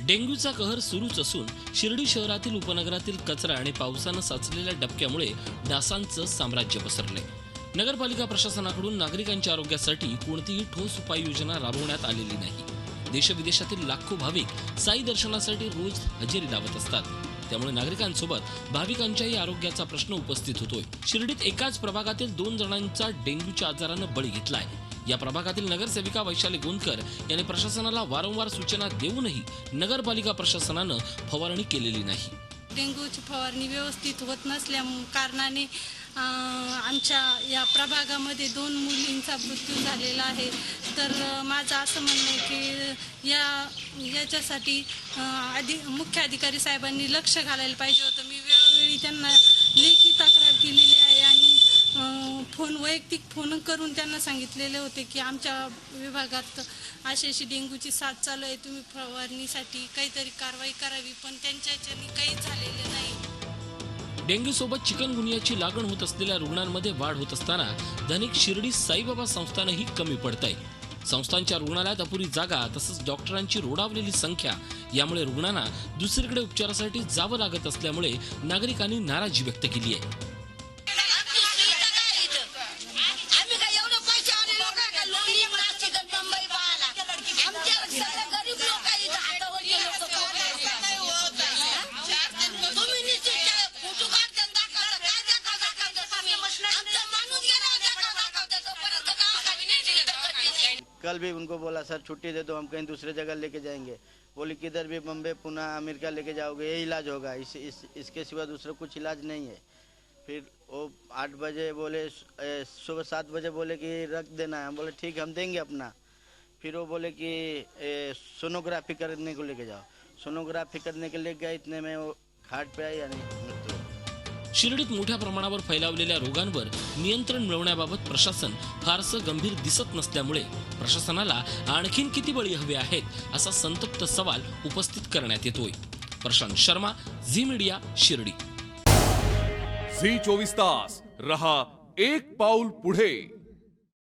डेंग्यूचा कहर सुरूच असून शिर्डी शहरातील उपनगरातील कचरा आणि पावसानं साचलेल्या डबक्यामुळे डासांचं साम्राज्य पसरलंय. नगरपालिका प्रशासनाकडून नागरिकांच्या आरोग्यासाठी कोणतीही ठोस उपाययोजना राबवण्यात आलेली नाही. देशविदेशातील लाखो भाविक साई दर्शनासाठी रोज हजेरी लावत असतात. त्यामुळे नागरिकांसोबत भाविकांच्याही आरोग्याचा प्रश्न उपस्थित होतोय. शिर्डीत एकाच प्रभागातील 2 जणांचा डेंग्यूच्या आजारानं बळी घेतलाय. या प्रभागातील नगरसेविका वैशाली गोंदकर यांनी प्रशासनाला वारंवार सूचना देऊनही नगरपालिका प्रशासनानं फवारणी केलेली नाही. डेंग्यूची फवारणी व्यवस्थित होत नसल्या कारणाने आमच्या या प्रभागामध्ये 2 मुलींचा मृत्यू झालेला आहे. तर माझं असं म्हणणं आहे की याच्यासाठी मुख्य अधिकारी साहेबांनी लक्ष घालायला पाहिजे होतं. मी वेळोवेळी त्यांना लेखी तक्रार केलेली आहे आणि वैयक्तिक फोन करून त्यांना सांगितलेले होते की आमच्या विभागात अशी डेंग्यूची साथ चालू आहे, तुम्ही फवारणीसाठी काहीतरी कारवाई करावी, पण त्यांच्याच्याने काहीच झालेलं नाही. डेंग्यू सोबत चिकनगुनियाची लागण होत असलेल्या रुग्णांमध्ये वाढ होत असताना धनिक शिर्डी साईबाबा संस्थानही कमी पडत आहे. संस्थांच्या रुग्णालयात अपुरी जागा तसंच डॉक्टरांची रोडावलेली संख्या यामुळे रुग्णांना दुसरीकडे उपचारासाठी जावं लागत असल्यामुळे नागरिकांनी नाराजी व्यक्त केली आहे. कल भी उनको बोला सर छुट्टी दे दो, हम कहीं दूसरे जगह लेके जाएंगे. बोले किधर भी बम्बे पुणे अमेरिका लेके जाओगे यही इलाज होगा, इसके सिवा दूसरा कुछ इलाज नहीं है. फिर वो 8 बजे बोले सुबह 7 बजे बोले कि रख देना है. हम बोले ठीक हम देंगे अपना. फिर वो बोले कि सोनोग्राफी करने को लेके जाओ. सोनोग्राफी करने के लिए गए, इतने में वो खाट पे आई आणि मृत्यू. शिर्डीत मोठ्या प्रमाणावर फैलावलेल्या रोगांवर नियंत्रण मिळवण्याबाबत प्रशासन फारसं गंभीर दिसत नसल्यामुळे प्रशासनाला आणखीन किती बळी हवे आहेत असा संतप्त सवाल उपस्थित करण्यात येतोय. Prashant Sharma, Zee Media, Shirdi. Zee 24 तास रहा एक पाऊल पुढे.